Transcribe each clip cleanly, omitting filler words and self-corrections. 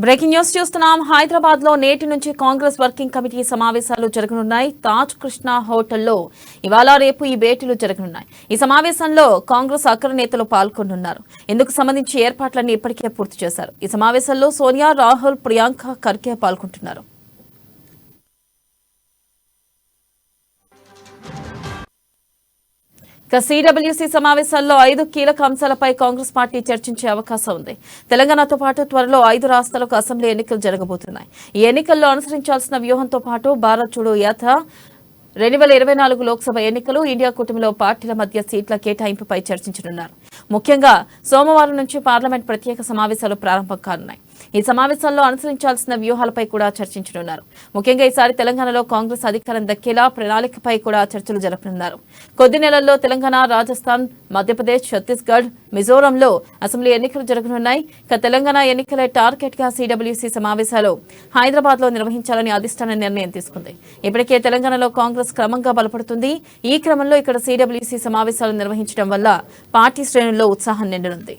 Breaking news చూస్తున్నాం. హైదరాబాద్ లో నేటి నుంచి కాంగ్రెస్ వర్కింగ్ కమిటీ సమావేశాలు జరగనున్నాయి. తాజ్ కృష్ణ హోటల్లో ఇవాళ రేపు ఈ భేటీలు జరగనున్నాయి. ఈ సమావేశంలో కాంగ్రెస్ అగ్ర నేతలు పాల్గొనున్నారు. ఇందుకు సంబంధించి ఏర్పాట్లన్నీ ఇప్పటికే పూర్తి చేశారు. ఈ సమావేశంలో సోనియా, రాహుల్, ప్రియాంక ఖర్గే పాల్గొంటున్నారు. సిడబ్ల్యూసీ సమావేశాల్లో 5 కీలక అంశాలపై కాంగ్రెస్ పార్టీ చర్చించే అవకాశం ఉంది. తెలంగాణతో పాటు త్వరలో 5 రాష్ట్రాలకు అసెంబ్లీ ఎన్నికలు జరగబోతున్నాయి. ఈ ఎన్నికల్లో అనుసరించాల్సిన వ్యూహంతో పాటు భారత్ జోడో యాత్ర, 2024 లోక్సభ ఎన్నికలు, ఇండియా కూటమిలో పార్టీల మధ్య సీట్ల కేటాయింపుపై చర్చించనున్నారు. ముఖ్యంగా సోమవారం నుంచి పార్లమెంట్ ప్రత్యేక సమావేశాలు ప్రారంభం కానున్నాయి. ఈ సమావేశంలో అనుసరించాల్సిన వ్యూహాలపై కూడా చర్చించనున్నారు. ముఖ్యంగా ఈసారి తెలంగాణలో కాంగ్రెస్ అధికారం దక్కేలా ప్రణాళికపై కూడా చర్చలు జరపనున్నారు. కొద్ది నెలల్లో తెలంగాణ, రాజస్థాన్, మధ్యప్రదేశ్, ఛత్తీస్గఢ్, మిజోరంలో అసెంబ్లీ ఎన్నికలు జరగనున్నాయి. తెలంగాణ ఎన్నికలే టార్గెట్ గా సిడబ్ల్యూసీ సమావేశాలు హైదరాబాద్ లో నిర్వహించాలని అధిష్టానం నిర్ణయం తీసుకుంది. ఇప్పటికే తెలంగాణలో కాంగ్రెస్ క్రమంగా బలపడుతుంది. ఈ క్రమంలో ఇక్కడ సిడబ్ల్యూసీ సమావేశాలు నిర్వహించడం వల్ల పార్టీ శ్రేణుల్లో ఉత్సాహం నిండనుంది.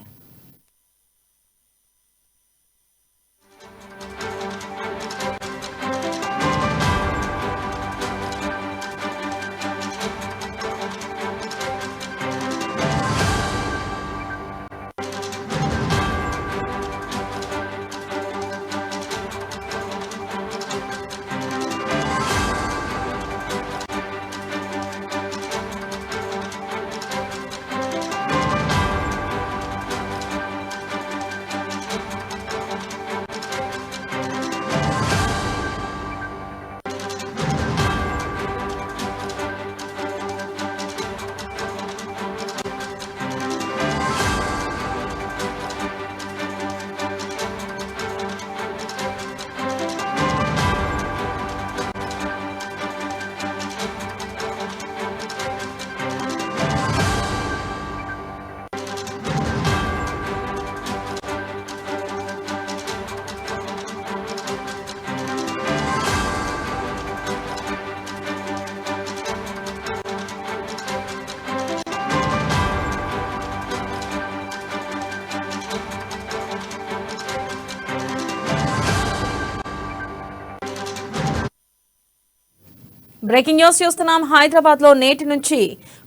బ్రేకింగ్ న్యూస్ చూస్తున్నాం. హైదరాబాద్ లో నేటి నుంచి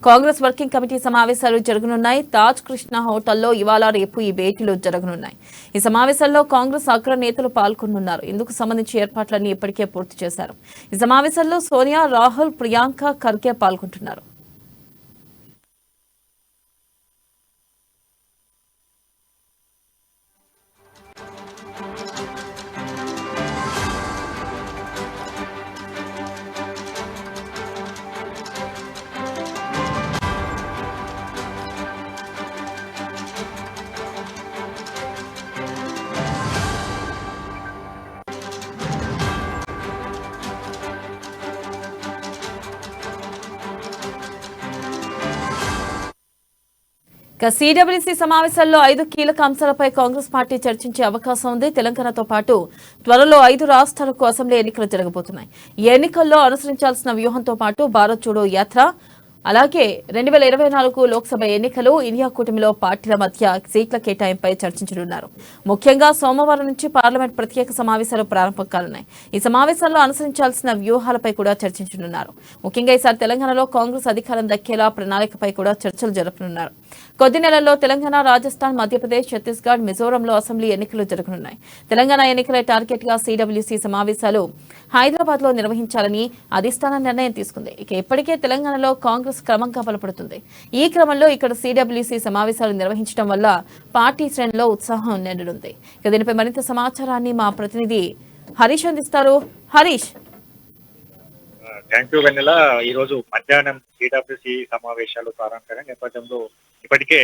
కాంగ్రెస్ వర్కింగ్ కమిటీ సమావేశాలు జరగనున్నాయి. తాజ్ కృష్ణ హోటల్లో ఇవాళ రేపు ఈ భేటీలు జరగనున్నాయి. ఈ సమావేశంలో కాంగ్రెస్ అగ్ర నేతలు పాల్గొనున్నారు. ఇందుకు సంబంధించి ఏర్పాట్లన్నీ ఇప్పటికే పూర్తి చేశారు. ఈ సమావేశంలో సోనియా, రాహుల్, ప్రియాంక ఖర్గే పాల్గొంటున్నారు. సిడబ్ల్యూసీ సమావేశాల్లో 5 కీలక అంశాలపై కాంగ్రెస్ పార్టీ చర్చించే అవకాశం ఉంది. తెలంగాణతో పాటు త్వరలో 5 రాష్ట్రాలకు అసెంబ్లీ ఎన్నికలు జరగబోతున్నాయి. ఈ ఎన్నికల్లో అనుసరించాల్సిన వ్యూహంతో పాటు భారత్ జోడో యాత్ర, అలాగే 2024 లోక్సభ ఎన్నికలు, ఇండియా కూటమిలో పార్టీల మధ్య సీట్ల కేటాయింపై చర్చించనున్నారు. ముఖ్యంగా సోమవారం నుంచి పార్లమెంట్ ప్రత్యేక సమావేశాలు ప్రారంభం కానున్నాయి. ఈ సమావేశంలో అనుసరించాల్సిన వ్యూహాలపై కూడా చర్చించనున్నారు. ముఖ్యంగా ఈసారి తెలంగాణలో కాంగ్రెస్ అధికారం దక్కేలా ప్రణాళికపై కూడా చర్చలు జరపనున్నారు. కొద్ది నెలల్లో తెలంగాణ, రాజస్థాన్, మధ్యప్రదేశ్, ఛత్తీస్గఢ్, మిజోరంలో అసెంబ్లీ ఎన్నికలు జరగనున్నాయి. తెలంగాణ ఎన్నికల టార్గెట్ గా సిడబ్ల్యూసీ సమావేశాలు హైదరాబాద్ లో నిర్వహించాలని అధిష్టానం నిర్ణయం తీసుకుంది. ఇక ఇప్పటికే తెలంగాణలో కాంగ్రెస్ క్రమంగా బలపడుతుంది. ఈ క్రమంలో ఇక్కడ సిడబ్ల్యూసీ సమావేశాలు నిర్వహించడం వల్ల పార్టీ శ్రేణుల్లో ఉత్సాహం నిండనుంది. ఇక దీనిపై మరింత సమాచారాన్ని మా ప్రతినిధి హరీష్ అందిస్తారు. హరీష్. థ్యాంక్ యూ వెన్నెల. ఈ రోజు మధ్యాహ్నం సిడబ్ల్యూసీ సమావేశాలు ప్రారంభమైన నేపథ్యంలో ఇప్పటికే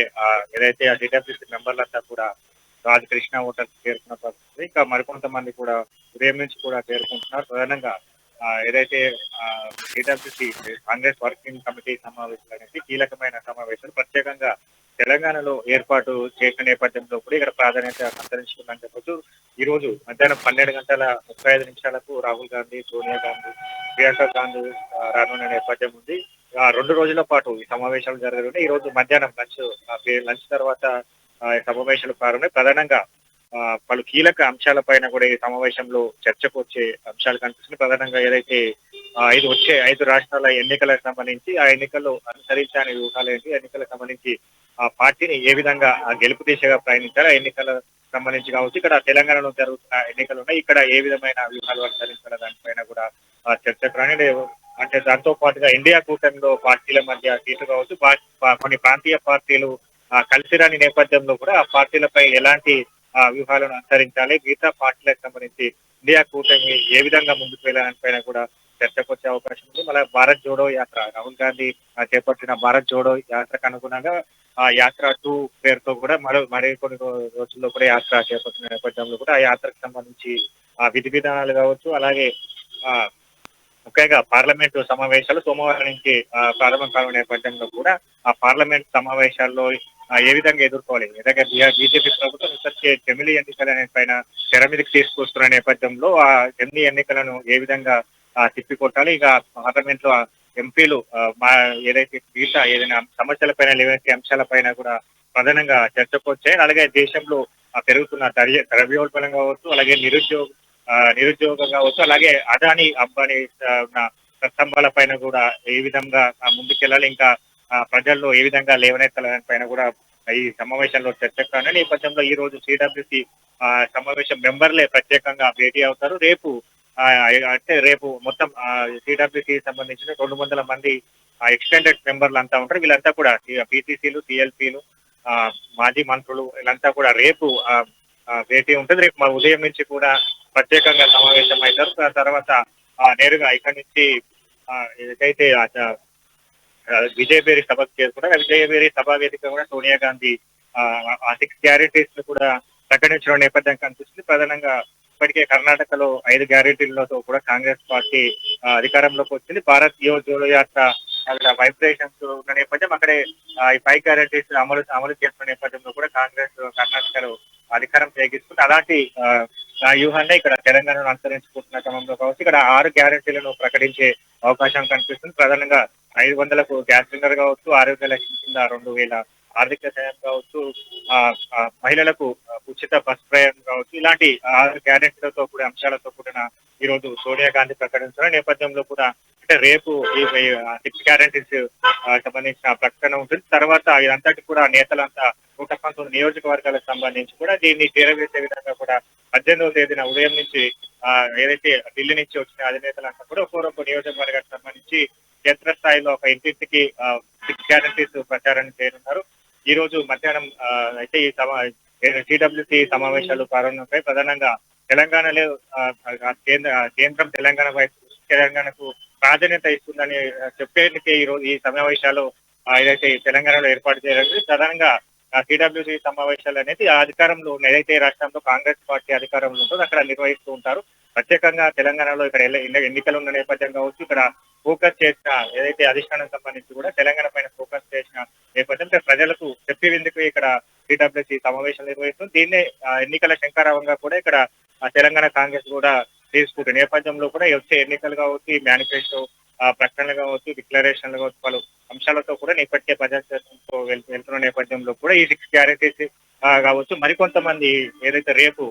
ఏదైతే ఆ సిడబ్ల్యూసీ మెంబర్లంతా కూడా రాజ్ కృష్ణ హోటల్ చేరుకున్న పరిస్థితి. ఇంకా మరికొంతమంది కూడా ఉదయం నుంచి కూడా చేరుకుంటున్నారు. ప్రధానంగా ఏదైతే సిడబ్ల్యూసీ కాంగ్రెస్ వర్కింగ్ కమిటీ సమావేశాలు అనేది కీలకమైన సమావేశాలు ప్రత్యేకంగా తెలంగాణలో ఏర్పాటు చేసిన నేపథ్యంలో కూడా ఇక్కడ ప్రాధాన్యత సంతరించుకుందని చెప్పొచ్చు. ఈ రోజు మధ్యాహ్నం 12:35 రాహుల్ గాంధీ, సోనియా గాంధీ, ప్రియాంక గాంధీ రానున్న నేపథ్యం ఉంది. 2 రోజుల పాటు ఈ సమావేశాలు జరగనున్నాయి. ఈ రోజు మధ్యాహ్నం లంచ్ తర్వాత సమావేశాలు ప్రారంభమై ప్రధానంగా పలు కీలక అంశాలపైన కూడా ఈ సమావేశంలో చర్చకు వచ్చే అంశాలు కనిపిస్తున్నాయి. ప్రధానంగా ఏదైతే 5 రాష్ట్రాల ఎన్నికలకు సంబంధించి ఆ ఎన్నికల్లో అనుసరించాలని వ్యూహాలు ఏంటి, ఎన్నికలకు సంబంధించి ఆ పార్టీని ఏ విధంగా గెలుపు దిశగా ప్రయాణించారు, ఆ ఎన్నికల సంబంధించి కావచ్చు, ఇక్కడ తెలంగాణలో జరుగుతున్న ఎన్నికలు ఉన్నాయి, ఇక్కడ ఏ విధమైన వ్యూహాలు అనుసరించాల దానిపైన కూడా చర్చకు రాని అంటే దాంతో పాటుగా ఇండియా కూటమిలో పార్టీల మధ్య సీట్లు కావచ్చు, కొన్ని ప్రాంతీయ పార్టీలు కలిసి రాని నేపథ్యంలో కూడా ఆ పార్టీలపై ఎలాంటి వ్యూహాలను అనుసరించాలి, మిగతా పార్టీలకు సంబంధించి ఇండియా కూటమి ఏ విధంగా ముందుకు వెళ్ళడానిపైన కూడా చర్చకు వచ్చే అవకాశం ఉంది. మళ్ళీ భారత్ జోడో యాత్ర, రాహుల్ గాంధీ చేపట్టిన భారత్ జోడో యాత్రకు అనుగుణంగా ఆ యాత్ర 2 పేరుతో కూడా మరి కొన్ని రోజుల్లో కూడా యాత్ర చేపట్టిన నేపథ్యంలో కూడా ఆ యాత్రకు సంబంధించి విధి విధానాలు కావచ్చు, అలాగే ముఖ్యంగా పార్లమెంటు సమావేశాలు సోమవారం నుంచి ప్రారంభం కానున్న నేపథ్యంలో కూడా ఆ పార్లమెంట్ సమావేశాల్లో ఏ విధంగా ఎదుర్కోవాలి, ఏదైనా బీజేపీ ప్రభుత్వం ఇప్పటికే జమిలీ ఎన్నికల పైన తెర మీదకి తీసుకొస్తున్న నేపథ్యంలో ఆ జమిలీ ఎన్నికలను ఏ విధంగా తిప్పికొట్టాలి, ఇక పార్లమెంట్ లో ఎంపీలు ఏదైతే మిగతా ఏదైనా సమస్యలపైన లేవనెత్తే అంశాలపైన కూడా ప్రధానంగా చర్చకు వచ్చాయి. అలాగే దేశంలో పెరుగుతున్న ద్రవ్యోల్బణం కావచ్చు, అలాగే నిరుద్యోగం కావచ్చు, అలాగే అదానీ అంబానీ ఉన్న స్తంభాల పైన కూడా ఏ విధంగా ముందుకెళ్ళాలి, ఇంకా ప్రజల్లో ఏ విధంగా లేవనెత్తాలని పైన కూడా ఈ సమావేశంలో చర్చకు రాని నేపథ్యంలో ఈ రోజు సిడబ్ల్యూసి సమావేశం మెంబర్లే ప్రత్యేకంగా భేటీ అవుతారు. రేపు మొత్తం సిడబ్ల్యూసి సంబంధించిన 200 మంది ఎక్స్టెండెడ్ మెంబర్లు అంతా ఉంటారు. వీళ్ళంతా కూడా పిసిసిలు, సిఎల్పిలు, మాజీ మంత్రులు వీళ్ళంతా కూడా రేపు భేటీ ఉంటుంది. రేపు ఉదయం నుంచి కూడా ప్రత్యేకంగా సమావేశం అవుతారు. తర్వాత నేరుగా ఇక్కడి నుంచి ఏదైతే విజయభేరి సభకు చేరుకుంటారు. విజయభేరి సభా వేదిక కూడా సోనియా గాంధీ 6 గ్యారెంటీస్ ను కూడా ప్రకటించిన నేపథ్యం కనిపిస్తుంది. ప్రధానంగా ఇప్పటికే కర్ణాటకలో 5 గ్యారెంటీలతో కూడా కాంగ్రెస్ పార్టీ అధికారంలోకి వచ్చింది. భారత్ జోడో యాత్ర అక్కడ వైబ్రేషన్స్ ఉన్న నేపథ్యం అక్కడే ఈ 5 గ్యారెంటీస్ అమలు చేస్తున్న నేపథ్యంలో కూడా కాంగ్రెస్ కర్ణాటకలో అధికారం చేగిస్తుంది. అలాంటి వ్యూహాన్ని ఇక్కడ తెలంగాణను అనుసరించుకుంటున్న క్రమంలో కావచ్చు, ఇక్కడ 6 గ్యారెంటీలను ప్రకటించే అవకాశం కనిపిస్తుంది. ప్రధానంగా 500కు గ్యాస్ సిలిండర్ కావచ్చు, ఆరోగ్య లక్ష్మి కింద 2000 ఆర్థిక సాయం కావచ్చు, మహిళలకు ఉచిత బస్ ప్రయాణం కావచ్చు, ఇలాంటి 6 గ్యారెంటీలతో కూడిన అంశాలతో కూడిన ఈ రోజు సోనియా గాంధీ ప్రకటించిన నేపథ్యంలో కూడా అంటే రేపు ఈ 6 గ్యారెంటీస్ సంబంధించిన ప్రకటన ఉంటుంది. తర్వాత ఇదంతటి కూడా నేతలంతా 119 నియోజకవర్గాలకు సంబంధించి కూడా దీన్ని చేరవేసే విధంగా కూడా 18వ తేదీన ఉదయం నుంచి ఏదైతే ఢిల్లీ నుంచి వచ్చిన అధినేతలంతా కూడా ఒక్కొక్క నియోజకవర్గానికి సంబంధించి క్షేత్రస్థాయిలో ఒక ఇంటింటికి 6 గ్యారెంటీస్ ప్రచారాన్ని చేయనున్నారు. ఈ రోజు మధ్యాహ్నం అయితే ఈ సిడబ్ల్యూసి సమావేశాలు ప్రారంభమై ప్రధానంగా తెలంగాణలో కేంద్రం తెలంగాణ వైపు తెలంగాణకు ప్రాధాన్యత ఇస్తుందని చెప్పేందుకే ఈ రోజు ఈ సమావేశాలు ఏదైతే తెలంగాణలో ఏర్పాటు చేయడం ప్రధానంగా సిడబ్ల్యూసి సమావేశాలు అనేది అధికారంలో ఉన్న ఏదైతే రాష్ట్రంలో కాంగ్రెస్ పార్టీ అధికారంలో ఉంటుందో అక్కడ నిర్వహిస్తూ ఉంటారు. ప్రత్యేకంగా తెలంగాణలో ఇక్కడ ఎన్నికలు ఉన్న నేపథ్యం కావచ్చు, ఇక్కడ ఫోకస్ చేసిన ఏదైతే అధిష్టానం సంబంధించి కూడా తెలంగాణ పైన ఫోకస్ చేసిన నేపథ్యంలో ప్రజలకు చెప్పేందుకు ఇక్కడ సిడబ్ల్యూసి సమావేశం నిర్వహిస్తుంది. దీన్నే ఎన్నికల శంకారావంగా కూడా ఇక్కడ తెలంగాణ కాంగ్రెస్ కూడా తీసుకుంటున్న నేపథ్యంలో కూడా వచ్చే ఎన్నికలు కావచ్చు, మేనిఫెస్టో ప్రకటనలు కావచ్చు, డిక్లరేషన్లు కావచ్చు, పలు అంశాలతో కూడా ఇప్పటికే ప్రజాస్వామ్యంతో వెళ్తున్న నేపథ్యంలో కూడా ఈ 6 గ్యారెంటీస్ కావచ్చు, మరికొంతమంది ఏదైతే రేపు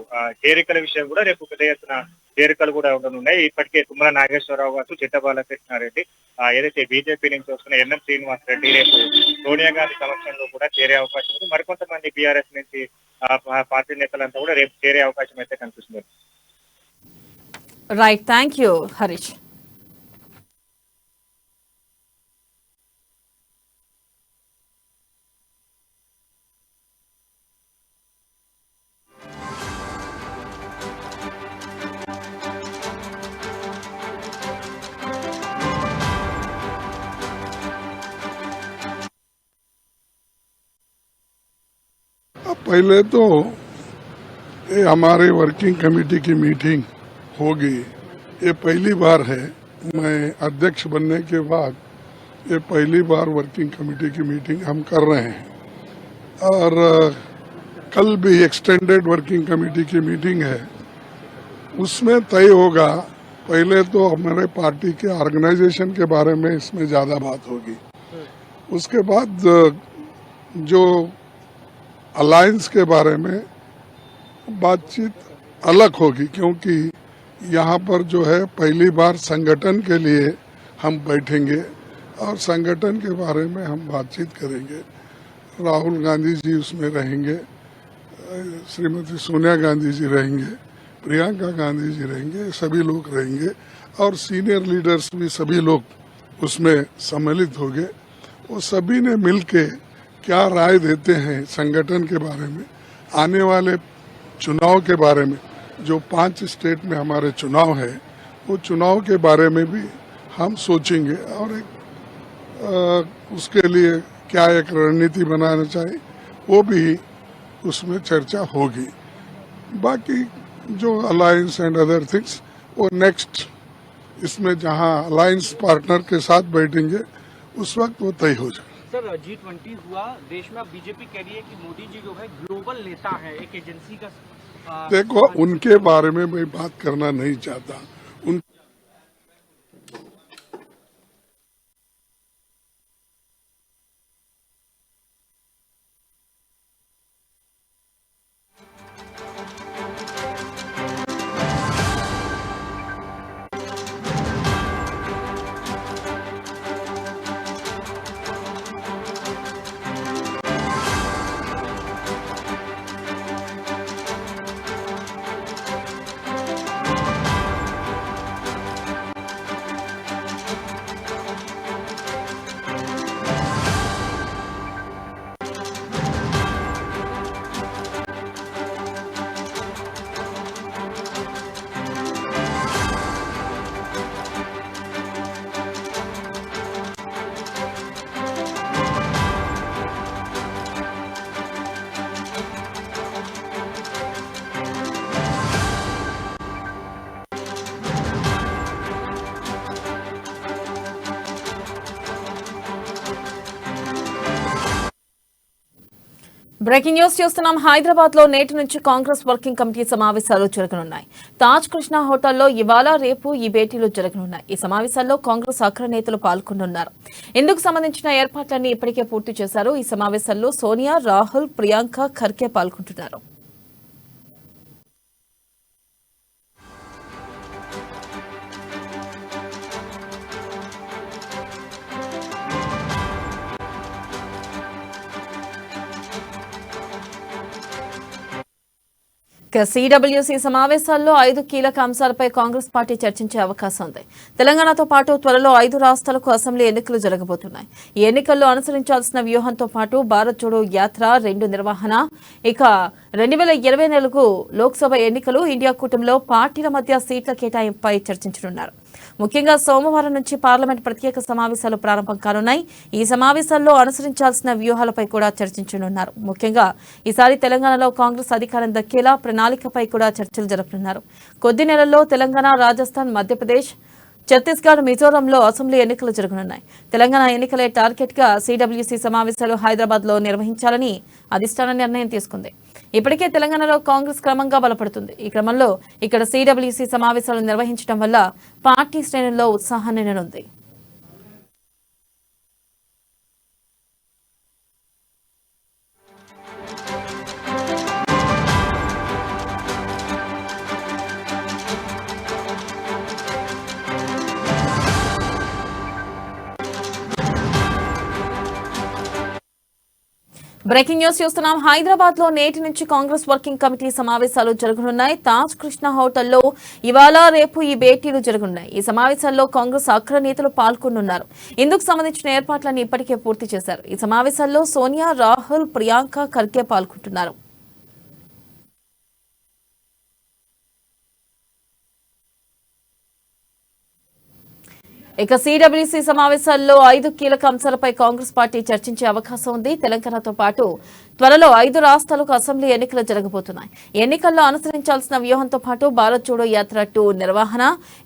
చేరికల విషయం కూడా రేపు పెద్ద ఎత్తున చేరికలు కూడా ఉండనున్నాయి. ఇప్పటికే తుమ్మల నాగేశ్వరరావు గారు, చిట్ట బాలకృష్ణారెడ్డి, ఏదైతే బీజేపీ నుంచి వస్తున్న ఎన్ఎం శ్రీనివాస్ రెడ్డి రేపు సోనియా గాంధీ సమక్షంలో కూడా చేరే అవకాశం ఉంది. మరికొంతమంది బీఆర్ఎస్ నుంచి పార్టీ నేతలంతా కూడా రేపు చేరే అవకాశం అయితే కనిపిస్తుంది. Right, thank you Harish. पहले तो ये हमारे वर्किंग कमेटी की मीटिंग होगी, ये पहली बार है। मैं अध्यक्ष बनने के बाद ये पहली बार वर्किंग कमेटी की मीटिंग हम कर रहे हैं और कल भी एक्सटेंडेड वर्किंग कमेटी की मीटिंग है, उसमें तय होगा। पहले तो हमारे पार्टी के ऑर्गेनाइजेशन के बारे में इसमें ज़्यादा बात होगी, उसके बाद जो अलायंस के बारे में बातचीत अलग होगी, क्योंकि यहाँ पर जो है पहली बार संगठन के लिए हम बैठेंगे और संगठन के बारे में हम बातचीत करेंगे। राहुल गांधी जी उसमें रहेंगे, श्रीमती सोनिया गांधी जी रहेंगे, प्रियंका गांधी जी रहेंगे, सभी लोग रहेंगे और सीनियर लीडर्स भी सभी लोग उसमें सम्मिलित होंगे। वो सभी ने मिलके क्या राय देते हैं संगठन के बारे में, आने वाले चुनाव के बारे में, जो 5 स्टेट में हमारे चुनाव है वो चुनाव के बारे में भी हम सोचेंगे और उसके लिए क्या एक रणनीति बनाना चाहिए वो भी उसमें चर्चा होगी। बाकी जो अलायंस एंड अदर थिंग्स वो नेक्स्ट इसमें जहां अलायंस पार्टनर के साथ बैठेंगे उस वक्त वो तय हो जाए। सर G20 हुआ, देश में अब बीजेपी कह रही है कि मोदी जी जो है ग्लोबल नेता है, एक एजेंसी का देखो उनके बारे में मैं बात करना नहीं चाहता। उन బ్రేకింగ్ న్యూస్ చూస్తున్నాం. హైదరాబాద్ లో నేటి నుంచి కాంగ్రెస్ వర్కింగ్ కమిటీ సమావేశాలు జరగనున్నాయి. తాజ్ కృష్ణ హోటల్లో ఇవాళ రేపు ఈ భేటీలు జరగనున్నాయి. ఈ సమావేశాల్లో కాంగ్రెస్ అగ్రనేతలు పాల్గొనున్నారు. ఇందుకు సంబంధించిన ఏర్పాట్లన్నీ ఇప్పటికే పూర్తి చేశారు. ఈ సమావేశాల్లో సోనియా, రాహుల్, ప్రియాంక ఖర్గే పాల్గొంటున్నారు. సిడబ్ల్యూసీ సమావేశాల్లో 5 కీలక అంశాలపై కాంగ్రెస్ పార్టీ చర్చించే అవకాశం ఉంది. తెలంగాణతో పాటు త్వరలో 5 రాష్ట్రాలకు అసెంబ్లీ ఎన్నికలు జరగబోతున్నాయి. ఈ ఎన్నికల్లో అనుసరించాల్సిన వ్యూహంతో పాటు భారత్ జోడో యాత్ర 2 నిర్వహణ, ఇక 2024 లోక్సభ ఎన్నికలు, ఇండియా కూటమిలో పార్టీల మధ్య సీట్ల కేటాయింపుపై చర్చించనున్నారు. ముఖ్యంగా సోమవారం నుంచి పార్లమెంట్ ప్రత్యేక సమావేశాలు ప్రారంభం కానున్నాయి. ఈ సమావేశాల్లో అనుసరించాల్సిన వ్యూహాలపై కూడా చర్చించనున్నారు. ముఖ్యంగా ఈసారి తెలంగాణలో కాంగ్రెస్ అధికారం దక్కేలా ప్రణాళికపై కూడా చర్చలు జరపనున్నారు. కొద్ది నెలల్లో తెలంగాణ, రాజస్థాన్, మధ్యప్రదేశ్, ఛత్తీస్గఢ్, మిజోరంలో అసెంబ్లీ ఎన్నికలు జరగనున్నాయి. తెలంగాణ ఎన్నికలే టార్గెట్ గా సిడబ్ల్యూసీ సమావేశాలు హైదరాబాద్ లో నిర్వహించాలని అధిష్టానం నిర్ణయం తీసుకుంది. ఇప్పటికే తెలంగాణలో కాంగ్రెస్ క్రమంగా బలపడుతుంది. ఈ క్రమంలో ఇక్కడ సిడబ్ల్యూసీ సమావేశాలు నిర్వహించడం వల్ల పార్టీ శ్రేణుల్లో ఉత్సాహాన్ని నెలకొంది. బ్రేకింగ్ న్యూస్ చూస్తున్నాం. హైదరాబాద్ లో నేటి నుంచి కాంగ్రెస్ వర్కింగ్ కమిటీ సమావేశాలు జరగనున్నాయి. తాజ్ కృష్ణ హోటల్లో ఇవాళ రేపు ఈ భేటీలు జరగనున్నాయి. ఈ సమావేశాల్లో కాంగ్రెస్ అగ్రనేతలు పాల్గొనున్నారు. ఇందుకు సంబంధించిన ఏర్పాట్లన్నీ ఇప్పటికే పూర్తి చేశారు. ఈ సమావేశాల్లో సోనియా, రాహుల్, ప్రియాంక ఖర్గే పాల్గొంటున్నారు. ఇక సిడబ్ల్యూసీ సమావేశాల్లో 5 కీలక అంశాలపై కాంగ్రెస్ పార్టీ చర్చించే అవకాశం ఉంది. తెలంగాణతో పాటు త్వరలో 5 రాష్ట్రాలకు అసెంబ్లీ ఎన్నికలు జరగబోతున్నాయి. ఎన్నికల్లో అనుసరించాల్సిన వ్యూహంతో పాటు భారత్ జోడో యాత్ర 2 నిర్వహణ,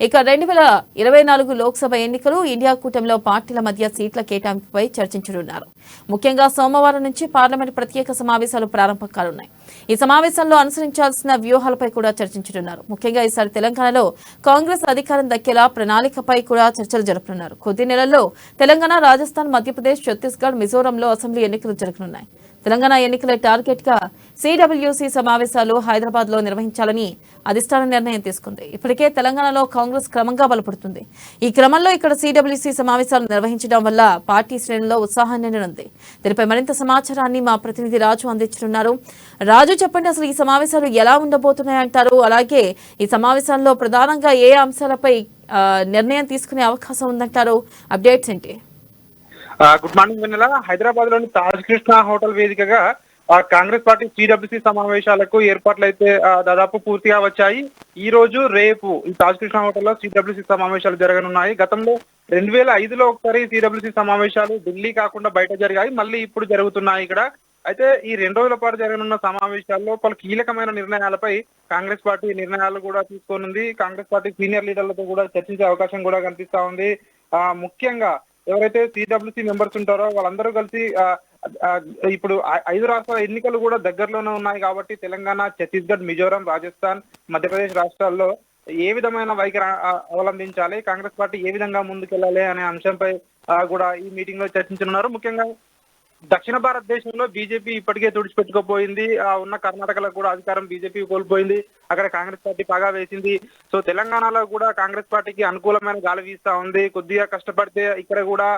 ఇక 2024 లోక్సభ ఎన్నికలు, ఇండియా కూటమిలో పార్టీల మధ్య సీట్ల కేటాయింపుపై చర్చించనున్నారు. ముఖ్యంగా సోమవారం నుంచి పార్లమెంట్ ప్రత్యేక సమావేశాలు ప్రారంభం కానున్నాయి. ఈ సమావేశాల్లో అనుసరించాల్సిన వ్యూహాలపై కూడా చర్చించనున్నారు. ముఖ్యంగా ఈసారి తెలంగాణలో కాంగ్రెస్ అధికారం దక్కేలా ప్రణాళికపై కూడా చర్చలు జరపనున్నారు. కొద్ది నెలల్లో తెలంగాణ, రాజస్థాన్, మధ్యప్రదేశ్, ఛత్తీస్గఢ్, మిజోరంలో అసెంబ్లీ ఎన్నికలు జరగనున్నాయి. తెలంగాణ ఎన్నికల టార్గెట్ గా సిడబ్ల్యూసీ సమావేశాలు హైదరాబాద్ లో నిర్వహించాలని అధిష్టానం నిర్ణయం తీసుకుంది. ఇప్పటికే తెలంగాణలో కాంగ్రెస్ క్రమంగా బలపడుతుంది. ఈ క్రమంలో ఇక్కడ సిడబ్ల్యూసీ సమావేశాలు నిర్వహించడం వల్ల పార్టీ శ్రేణుల్లో ఉత్సాహం నిండనుంది. దీనిపై మరింత సమాచారాన్ని మా ప్రతినిధి రాజు అందించనున్నారు. రాజు, చెప్పండి, అసలు ఈ సమావేశాలు ఎలా ఉండబోతున్నాయంటారు? అలాగే ఈ సమావేశాల్లో ప్రధానంగా ఏ అంశాలపై నిర్ణయం తీసుకునే అవకాశం ఉందంటారు? అప్డేట్స్ ఏంటి? గుడ్ మార్నింగ్ వెన్నెల. హైదరాబాద్ లోని తాజ్ కృష్ణ హోటల్ వేదికగా కాంగ్రెస్ పార్టీ సిడబ్ల్యూసీ సమావేశాలకు ఏర్పాట్లు అయితే దాదాపు పూర్తిగా వచ్చాయి. ఈ రోజు రేపు ఈ తాజ్ కృష్ణ హోటల్లో సిడబ్ల్యూసీ సమావేశాలు జరగనున్నాయి. గతంలో 2005లో ఒకసారి సిడబ్ల్యూసీ సమావేశాలు ఢిల్లీ కాకుండా బయట జరిగాయి. మళ్ళీ ఇప్పుడు జరుగుతున్నాయి ఇక్కడ. అయితే ఈ 2 రోజుల పాటు జరగనున్న సమావేశాల్లో పలు కీలకమైన నిర్ణయాలపై కాంగ్రెస్ పార్టీ నిర్ణయాలు కూడా తీసుకోనుంది. కాంగ్రెస్ పార్టీ సీనియర్ లీడర్లతో కూడా చర్చించే అవకాశం కూడా కనిపిస్తా ఉంది. ముఖ్యంగా ఎవరైతే సిడబ్ల్యూసీ మెంబర్స్ ఉంటారో వాళ్ళందరూ కలిసి ఇప్పుడు 5 రాష్ట్రాల ఎన్నికలు కూడా దగ్గరలోనే ఉన్నాయి కాబట్టి తెలంగాణ, ఛత్తీస్గఢ్, మిజోరాం, రాజస్థాన్, మధ్యప్రదేశ్ రాష్ట్రాల్లో ఏ విధమైన వైఖరి అవలంబించాలి, కాంగ్రెస్ పార్టీ ఏ విధంగా ముందుకెళ్లాలి అనే అంశంపై కూడా ఈ మీటింగ్ లో చర్చించనున్నారు. ముఖ్యంగా దక్షిణ భారతదేశంలో బీజేపీ ఇప్పటికే తుడిచిపెట్టుకోపోయింది. ఉన్న కర్ణాటకలో కూడా అధికారం బీజేపీ కోల్పోయింది. అక్కడ కాంగ్రెస్ పార్టీ బాగా వేసింది. సో తెలంగాణలో కూడా కాంగ్రెస్ పార్టీకి అనుకూలమైన గాలి వీస్తా ఉంది. కొద్దిగా కష్టపడితే ఇక్కడ కూడా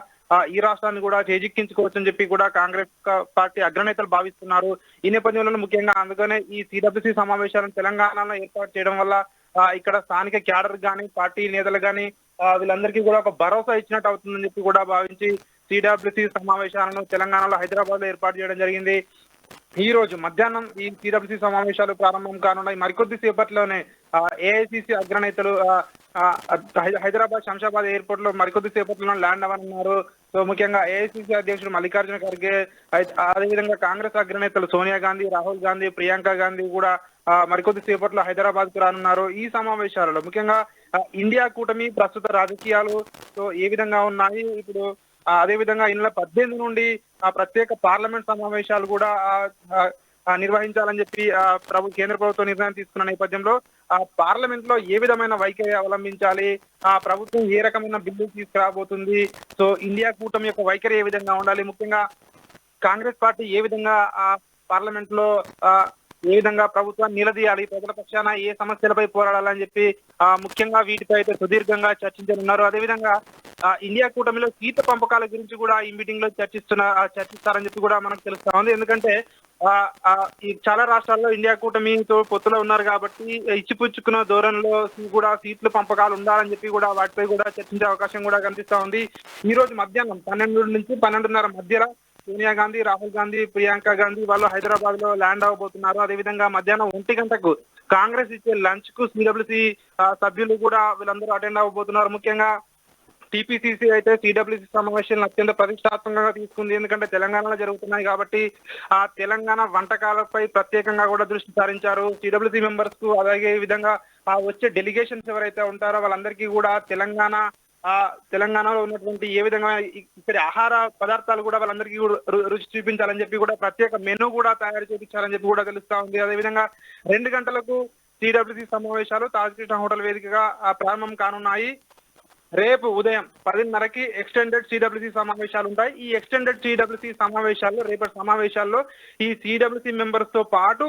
ఈ రాష్ట్రాన్ని కూడా చేజిక్కించుకోవచ్చని చెప్పి కూడా కాంగ్రెస్ పార్టీ అగ్రనేతలు భావిస్తున్నారు. ఈ నేపథ్యంలో ముఖ్యంగా అందుకనే ఈ సిడబ్ల్యూసీ సమావేశాలను తెలంగాణలో ఏర్పాటు చేయడం వల్ల ఇక్కడ స్థానిక క్యాడర్ గాని, పార్టీ నేతలు గాని వీళ్ళందరికీ కూడా ఒక భరోసా ఇచ్చినట్టు అవుతుందని చెప్పి కూడా భావించి సిడబ్ల్యూసీ సమావేశాలను తెలంగాణలో హైదరాబాద్ లో ఏర్పాటు చేయడం జరిగింది. ఈ రోజు మధ్యాహ్నం ఈ సిడబ్ల్యూసీ సమావేశాలు ప్రారంభం కానున్నాయి. మరికొద్ది సేపట్లోనే ఏఐసిసి అగ్రనేతలు హైదరాబాద్ శంషాబాద్ ఎయిర్పోర్ట్ లో మరికొద్ది సేపట్లో ల్యాండ్ అవ్వనున్నారు. సో ముఖ్యంగా ఏఐసిసి అధ్యక్షుడు మల్లికార్జున ఖర్గే, అదేవిధంగా కాంగ్రెస్ అగ్రనేతలు సోనియా గాంధీ, రాహుల్ గాంధీ, ప్రియాంక గాంధీ కూడా మరికొద్ది సేపట్లో హైదరాబాద్ కు రానున్నారు. ఈ సమావేశాలలో ముఖ్యంగా ఇండియా కూటమి ప్రస్తుత రాజకీయాలు సో ఏ విధంగా ఉన్నాయి, ఇప్పుడు అదేవిధంగా ఈ నెల 18 నుండి ప్రత్యేక పార్లమెంట్ సమావేశాలు కూడా నిర్వహించాలని చెప్పి కేంద్ర ప్రభుత్వం నిర్ణయం తీసుకున్న నేపథ్యంలో పార్లమెంట్ లో ఏ విధమైన వైఖరి అవలంబించాలి, ప్రభుత్వం ఏ రకమైన బిల్లు తీసుకురాబోతుంది, సో ఇండియా కూటమి యొక్క వైఖరి ఏ విధంగా ఉండాలి, ముఖ్యంగా కాంగ్రెస్ పార్టీ ఏ విధంగా పార్లమెంట్ లో ఏ విధంగా ప్రభుత్వాన్ని నిలదీయాలి, ప్రజల పక్షాన ఏ సమస్యలపై పోరాడాలని చెప్పి ముఖ్యంగా వీటిపై అయితే సుదీర్ఘంగా చర్చించనున్నారు. అదేవిధంగా ఇండియా కూటమిలో సీట్ల పంపకాల గురించి కూడా ఈ మీటింగ్ లో చర్చిస్తారని చెప్పి కూడా మనకు తెలుస్తా ఉంది. ఎందుకంటే ఈ చాలా రాష్ట్రాల్లో ఇండియా కూటమితో పొత్తులో ఉన్నారు కాబట్టి ఇచ్చిపుచ్చుకున్న ధోరణిలో కూడా సీట్ల పంపకాలు ఉండాలని చెప్పి కూడా వాటిపై కూడా చర్చించే అవకాశం కూడా కనిపిస్తా ఉంది. ఈ రోజు మధ్యాహ్నం 12 నుంచి 12:30 మధ్యలో సోనియా గాంధీ, రాహుల్ గాంధీ, ప్రియాంక గాంధీ వాళ్ళు హైదరాబాద్ లో ల్యాండ్ అవబోతున్నారు. అదేవిధంగా మధ్యాహ్నం 1 గంటకు కాంగ్రెస్ ఇచ్చే లంచ్ కు సిడబ్ల్యూసీ సభ్యులు కూడా వీళ్ళందరూ అటెండ్ అవబోతున్నారు. ముఖ్యంగా టీపీసీసీ అయితే సిడబ్ల్యూసీ సమావేశాలను అత్యంత ప్రతిష్టాత్మకంగా తీసుకుంది. ఎందుకంటే తెలంగాణలో జరుగుతున్నాయి కాబట్టి తెలంగాణ వంటకాలపై ప్రత్యేకంగా కూడా దృష్టి సారించారు. సిడబ్ల్యూసీ మెంబర్స్ కు అలాగే ఈ విధంగా వచ్చే డెలిగేషన్స్ ఎవరైతే ఉంటారో వాళ్ళందరికీ కూడా తెలంగాణలో ఉన్నటువంటి ఏ విధంగా ఇక్కడ ఆహార పదార్థాలు కూడా వాళ్ళందరికీ రుచి చూపించాలని చెప్పి కూడా ప్రత్యేక మెనూ కూడా తయారు చేయించాలని చెప్పి కూడా తెలుస్తా ఉంది. అదేవిధంగా 2 గంటలకు సిడబ్ల్యూసీ సమావేశాలు తాజ్ కృష్ణ హోటల్ వేదికగా ప్రారంభం కానున్నాయి. రేపు ఉదయం 10:30కి ఎక్స్టెండెడ్ సిడబ్ల్యూసీ సమావేశాలు ఉంటాయి. ఈ ఎక్స్టెండెడ్ సిడబ్ల్యూసీ సమావేశాల్లో రేపటి సమావేశాల్లో ఈ సిడబ్ల్యూసీ మెంబర్స్ తో పాటు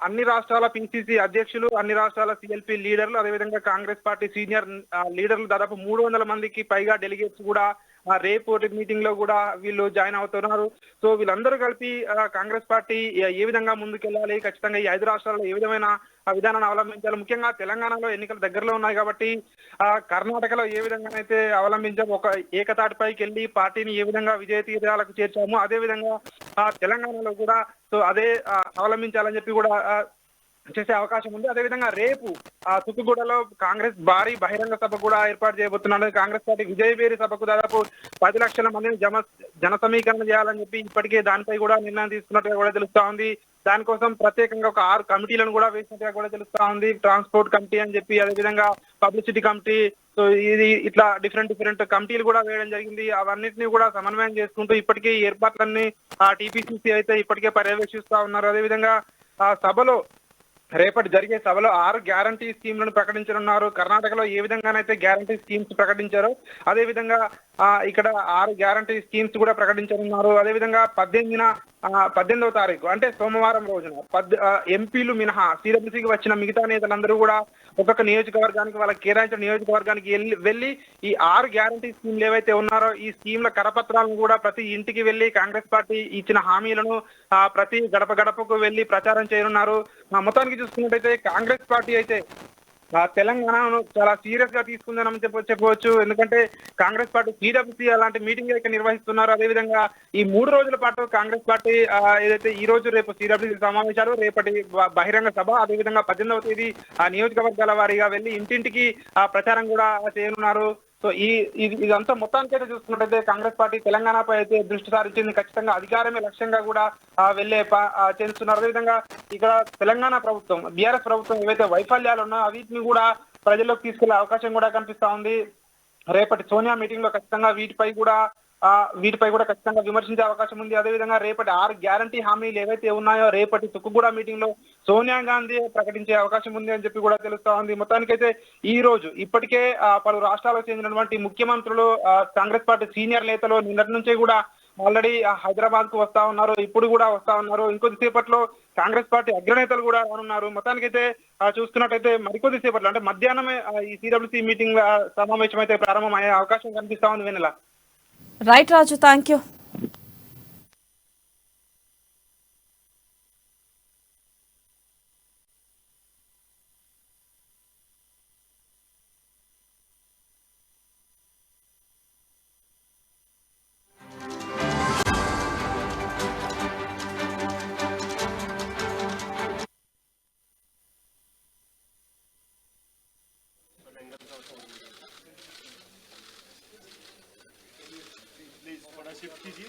అన్ని రాష్ట్రాల పిసిసి అధ్యక్షులు, అన్ని రాష్ట్రాల సిఎల్పి లీడర్లు, అదేవిధంగా కాంగ్రెస్ పార్టీ సీనియర్ లీడర్లు దాదాపు 300 మందికి పైగా డెలిగేట్స్ కూడా రేపు మీటింగ్ లో కూడా వీళ్ళు జాయిన్ అవుతున్నారు. సో వీళ్ళందరూ కలిపి కాంగ్రెస్ పార్టీ ఏ విధంగా ముందుకెళ్లాలి, ఖచ్చితంగా ఈ 5 రాష్ట్రాల్లో ఏ విధమైన విధానాన్ని అవలంబించాలి, ముఖ్యంగా తెలంగాణలో ఎన్నికలు దగ్గరలో ఉన్నాయి కాబట్టి కర్ణాటకలో ఏ విధంగానైతే అవలంబించాము, ఒక ఏకతాటిపైకి వెళ్ళి పార్టీని ఏ విధంగా విజయ తీరాలకు చేర్చాము, అదే విధంగా తెలంగాణలో కూడా సో అదే అవలంబించాలని చెప్పి కూడా చేసే అవకాశం ఉంది. అదేవిధంగా రేపు తుక్కుగూడలో కాంగ్రెస్ భారీ బహిరంగ సభ కూడా ఏర్పాటు చేయబోతున్నారు. కాంగ్రెస్ పార్టీ విజయవేరి సభకు దాదాపు 10 లక్షల మందిని జన సమీకరణ చేయాలని చెప్పి ఇప్పటికే దానిపై కూడా నిర్ణయం తీసుకున్నట్టుగా కూడా తెలుస్తా ఉంది. దానికోసం ప్రత్యేకంగా ఒక 6 కమిటీలను కూడా వేసినట్టుగా కూడా తెలుస్తా ఉంది. ట్రాన్స్పోర్ట్ కమిటీ అని చెప్పి, అదేవిధంగా పబ్లిసిటీ కమిటీ, సో ఇది ఇట్లా డిఫరెంట్ కమిటీలు కూడా వేయడం జరిగింది. అవన్నిటిని కూడా సమన్వయం చేసుకుంటూ ఇప్పటికే ఏర్పాట్లన్నీ టీపీసీసీ అయితే ఇప్పటికే పర్యవేక్షిస్తా ఉన్నారు. అదేవిధంగా సభలో రేపటి జరిగే సభలో 6 గ్యారంటీ స్కీమ్లను ప్రకటించనున్నారు. కర్ణాటకలో ఏ విధంగానైతే గ్యారంటీ స్కీమ్స్ ప్రకటించారో అదే విధంగా ఇక్కడ 6 గ్యారంటీ స్కీమ్స్ కూడా ప్రకటించనున్నారు. అదే విధంగా 18వ తారీఖు అంటే సోమవారం రోజున ఎంపీలు మినహా సిడబ్ల్యూసీకి వచ్చిన మిగతా నేతలందరూ కూడా ఒక్కొక్క నియోజకవర్గానికి వాళ్ళకి కేటాయించిన నియోజకవర్గానికి వెళ్ళి ఈ 6 గ్యారంటీ స్కీమ్లు ఏవైతే ఉన్నారో ఈ స్కీమ్ల కరపత్రాలను కూడా ప్రతి ఇంటికి వెళ్లి కాంగ్రెస్ పార్టీ ఇచ్చిన హామీలను ప్రతి గడప గడపకు వెళ్లి ప్రచారం చేయనున్నారు. మొత్తానికి చూసుకున్నట్టయితే కాంగ్రెస్ పార్టీ అయితే తెలంగాణను చాలా సీరియస్ గా తీసుకుందని చెప్పవచ్చు. ఎందుకంటే కాంగ్రెస్ పార్టీ సిడబ్ల్యూసీ అలాంటి మీటింగ్ ఇక్కడ నిర్వహిస్తున్నారు. అదేవిధంగా ఈ 3 రోజుల పాటు కాంగ్రెస్ పార్టీ ఏదైతే ఈ రోజు రేపు సిడబ్ల్యూసీ సమావేశాలు, రేపటి బహిరంగ సభ, అదేవిధంగా 18వ తేదీ నియోజకవర్గాల వారీగా వెళ్లి ఇంటింటికి ప్రచారం కూడా చేయనున్నారు. సో ఇదంతా మొత్తానికైతే చూసుకున్నట్టయితే కాంగ్రెస్ పార్టీ తెలంగాణపై అయితే దృష్టి సారించింది. ఖచ్చితంగా అధికారమే లక్ష్యంగా కూడా చేస్తున్నారు. అదేవిధంగా ఇక్కడ తెలంగాణ ప్రభుత్వం బీఆర్ఎస్ ప్రభుత్వం ఏవైతే వైఫల్యాలు ఉన్నాయో వీటిని కూడా ప్రజల్లోకి తీసుకెళ్లే అవకాశం కూడా కనిపిస్తా ఉంది. రేపటి సోనియా మీటింగ్ లో ఖచ్చితంగా వీటిపై కూడా ఖచ్చితంగా విమర్శించే అవకాశం ఉంది. అదేవిధంగా రేపటి 6 గ్యారంటీ హామీలు ఏవైతే ఉన్నాయో రేపటి తుక్కుగూడ మీటింగ్ లో సోనియా గాంధీ ప్రకటించే అవకాశం ఉంది అని చెప్పి కూడా తెలుస్తా ఉంది. మొత్తానికైతే ఈ రోజు ఇప్పటికే పలు రాష్ట్రాలకు చెందినటువంటి ముఖ్యమంత్రులు, కాంగ్రెస్ పార్టీ సీనియర్ నేతలు నిన్నటి నుంచే కూడా ఆల్రెడీ హైదరాబాద్ కు వస్తా ఉన్నారు. ఇప్పుడు కూడా వస్తా ఉన్నారు. ఇంకొద్దిసేపట్లో కాంగ్రెస్ పార్టీ అగ్రనేతలు కూడా రానున్నారు. మొత్తానికైతే చూస్తున్నట్టయితే మరికొద్ది సేపట్లో అంటే మధ్యాహ్నమే ఈ సిడబ్ల్యూసీ మీటింగ్ సమావేశం అయితే ప్రారంభమయ్యే అవకాశం కనిపిస్తా ఉంది. Vennela. Right Raju, thank you. Please थोड़ा शिफ्ट कीजिए.